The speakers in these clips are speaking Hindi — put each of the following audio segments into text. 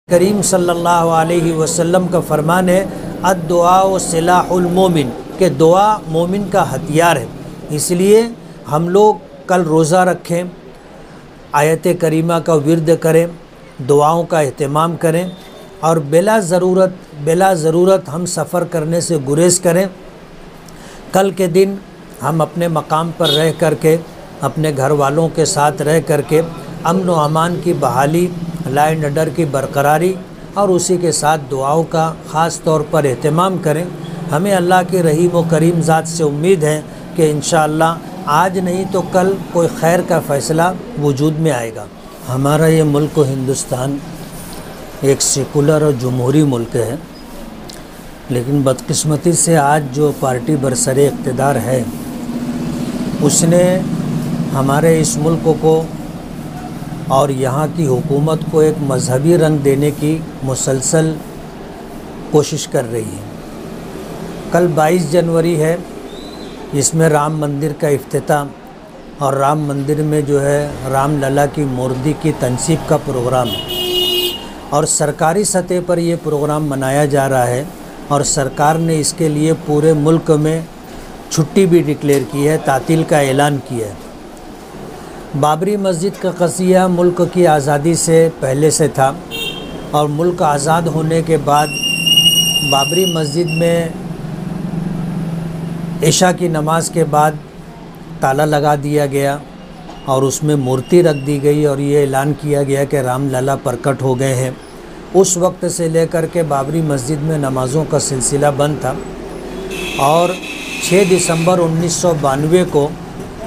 करीम सल्लल्लाहु अलैहि वसल्लम का फरमान है, अद्दुआ व सिलाहुल मोमिन, के दुआ मोमिन का हथियार है। इसलिए हम लोग कल रोज़ा रखें, आयत करीमा का विर्द करें, दुआओं का एहतमाम करें और बिला ज़रूरत हम सफ़र करने से गुरेज़ करें। कल के दिन हम अपने मकाम पर रह करके, अपने घर वालों के साथ रह करके अमन व अमान की बहाली, लॉ एंड ऑर्डर की बरकरारी और उसी के साथ दुआओं का ख़ास तौर पर एहतमाम करें। हमें अल्लाह के रहीम व करीम ज़ात से उम्मीद है कि इंशाअल्लाह आज नहीं तो कल कोई खैर का फ़ैसला वजूद में आएगा। हमारा ये मुल्क हिंदुस्तान एक सेकुलर और जमहूरी मुल्क है, लेकिन बदकिस्मती से आज जो पार्टी बरसरे इक़्तिदार है उसने हमारे इस मुल्क को और यहाँ की हुकूमत को एक मजहबी रंग देने की मुसलसल कोशिश कर रही है। कल 22 जनवरी है, इसमें राम मंदिर का इफ्तिताह और राम मंदिर में जो है राम लला की मूर्ति की तनसीब का प्रोग्राम है और सरकारी सतह पर ये प्रोग्राम मनाया जा रहा है और सरकार ने इसके लिए पूरे मुल्क में छुट्टी भी डिक्लेयर की है, तातील का ऐलान किया है। बाबरी मस्जिद का क़ज़िया मुल्क की आज़ादी से पहले से था और मुल्क आज़ाद होने के बाद बाबरी मस्जिद में इशा की नमाज के बाद ताला लगा दिया गया और उसमें मूर्ति रख दी गई और ये ऐलान किया गया कि राम लला प्रकट हो गए हैं। उस वक्त से लेकर के बाबरी मस्जिद में नमाज़ों का सिलसिला बंद था और 6 दिसंबर 1992 को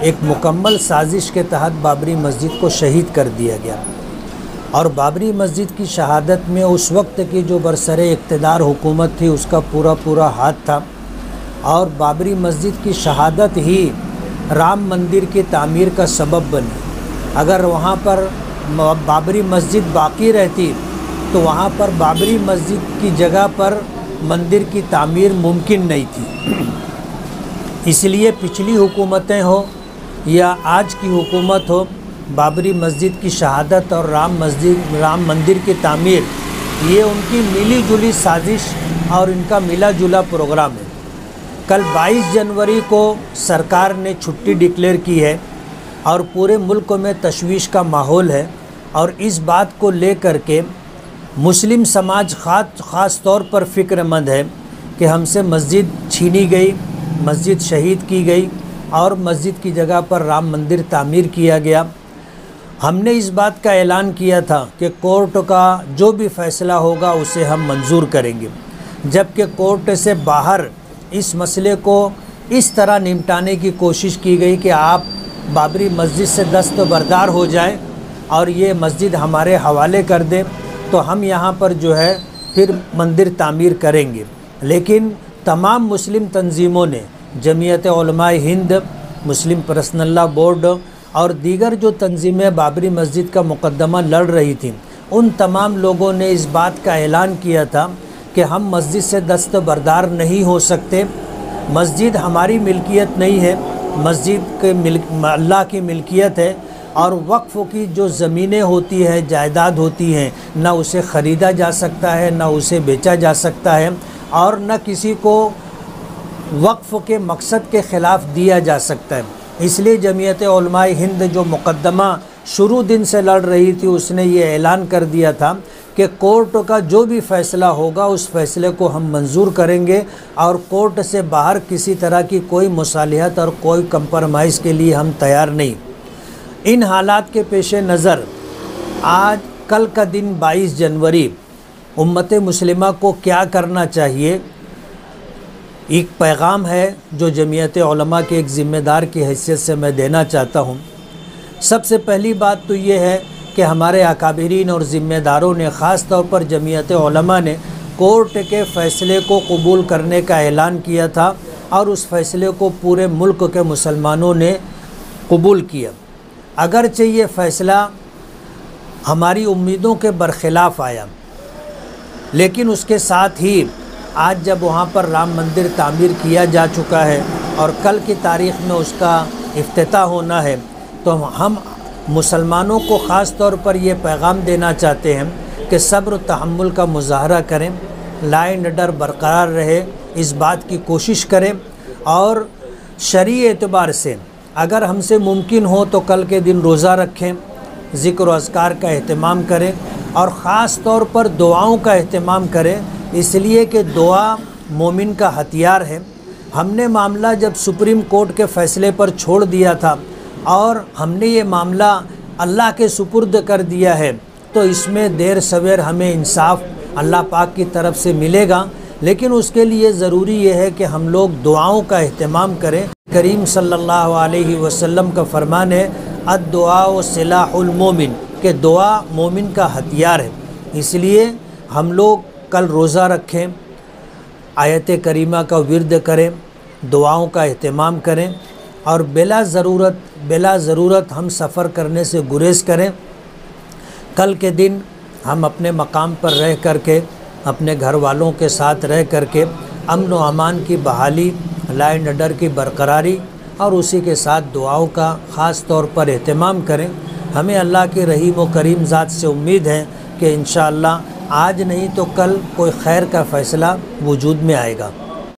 एक मुकम्मल साजिश के तहत बाबरी मस्जिद को शहीद कर दिया गया और बाबरी मस्जिद की शहादत में उस वक्त की जो बरसरे इक़्तिदार हुकूमत थी उसका पूरा हाथ था और बाबरी मस्जिद की शहादत ही राम मंदिर की तामीर का सबब बनी। अगर वहाँ पर बाबरी मस्जिद बाकी रहती तो वहाँ पर बाबरी मस्जिद की जगह पर मंदिर की तामीर मुमकिन नहीं थी। इसलिए पिछली हुकूमतें हो या आज की हुकूमत हो, बाबरी मस्जिद की शहादत और राम मंदिर की तामीर ये उनकी मिली जुली साजिश और इनका मिला जुला प्रोग्राम है। कल 22 जनवरी को सरकार ने छुट्टी डिक्लेयर की है और पूरे मुल्क में तशवीश का माहौल है और इस बात को लेकर के मुस्लिम समाज ख़ास तौर पर फ़िक्रमंद है कि हमसे मस्जिद छीनी गई, मस्जिद शहीद की गई और मस्जिद की जगह पर राम मंदिर तामीर किया गया। हमने इस बात का ऐलान किया था कि कोर्ट का जो भी फ़ैसला होगा उसे हम मंजूर करेंगे, जबकि कोर्ट से बाहर इस मसले को इस तरह निपटाने की कोशिश की गई कि आप बाबरी मस्जिद से दस्तबरदार हो जाएं और ये मस्जिद हमारे हवाले कर दें तो हम यहाँ पर जो है फिर मंदिर तामीर करेंगे। लेकिन तमाम मुस्लिम तंजीमों ने, जमीयत उलमाए हिंद, मुस्लिम पर्सनल लॉ बोर्ड और दीगर जो तंजीमें बाबरी मस्जिद का मुकदमा लड़ रही थीं, उन तमाम लोगों ने इस बात का ऐलान किया था कि हम मस्जिद से दस्तबरदार नहीं हो सकते। मस्जिद हमारी मिल्कियत नहीं है, मस्जिद के अल्लाह की मिल्कियत है और वक्फ़ की जो ज़मीनें होती हैं, जायदाद होती हैं, ना उसे ख़रीदा जा सकता है, ना उसे बेचा जा सकता है और न किसी को वक्फ़ के मकसद के ख़िलाफ़ दिया जा सकता है। इसलिए जमीयत उलमाए हिंद जो मुकदमा शुरू दिन से लड़ रही थी उसने ये ऐलान कर दिया था कि कोर्ट का जो भी फ़ैसला होगा उस फ़ैसले को हम मंजूर करेंगे और कोर्ट से बाहर किसी तरह की कोई मुसालिहत और कोई कंप्रोमाइज़ के लिए हम तैयार नहीं। इन हालात के पेश नज़र आज कल का दिन 22 जनवरी उम्मत मुस्लिमा को क्या करना चाहिए, एक पैगाम है जो जमीयत उलमा के एक ज़िम्मेदार की हैसियत से मैं देना चाहता हूँ। सबसे पहली बात तो ये है कि हमारे अकाबिरीन और ज़िम्मेदारों ने, ख़ास तौर पर जमीयत उलमा ने कोर्ट के फ़ैसले को कबूल करने का ऐलान किया था और उस फ़ैसले को पूरे मुल्क के मुसलमानों ने कबूल किया। अगरचे ये फ़ैसला हमारी उम्मीदों के बरख़िलाफ़ आया, लेकिन उसके साथ ही आज जब वहाँ पर राम मंदिर तामीर किया जा चुका है और कल की तारीख़ में उसका इफ्तिताह होना है, तो हम मुसलमानों को ख़ास तौर पर ये पैगाम देना चाहते हैं कि सब्र तहम्मुल का मुज़ाहरा करें, लाए निडर बरकरार रहे, इस बात की कोशिश करें। और शरई एतबार से अगर हमसे मुमकिन हो तो कल के दिन रोज़ा रखें, ज़िक्र व अज़कार का अहतमाम करें और ख़ास तौर पर दुआओं का अहतमाम करें, इसलिए कि दुआ मोमिन का हथियार है। हमने मामला जब सुप्रीम कोर्ट के फ़ैसले पर छोड़ दिया था और हमने ये मामला अल्लाह के सुपुर्द कर दिया है, तो इसमें देर सवेर हमें इंसाफ अल्लाह पाक की तरफ से मिलेगा। लेकिन उसके लिए ज़रूरी ये है कि हम लोग दुआओं का अहतमाम करें। करीम सल्लल्लाहु अलैहि वसल्लम का फरमान है, अद्दुआ व सिलाहुल मोमिन, कि दुआ मोमिन का हथियार है। इसलिए हम लोग कल रोज़ा रखें, आयत करीमा का विर्द करें, दुआओं का अहतमाम करें और बिला ज़रूरत हम सफ़र करने से गुरेज़ करें। कल के दिन हम अपने मकाम पर रह करके, अपने घर वालों के साथ रह करके अमन व अमान की बहाली, लाए निडर की बरकरारी और उसी के साथ दुआओं का ख़ास तौर पर एहतमाम करें। हमें अल्लाह की रहीम व करीम ज़ात से उम्मीद है कि इंशाअल्लाह आज नहीं तो कल कोई खैर का फ़ैसला वजूद में आएगा।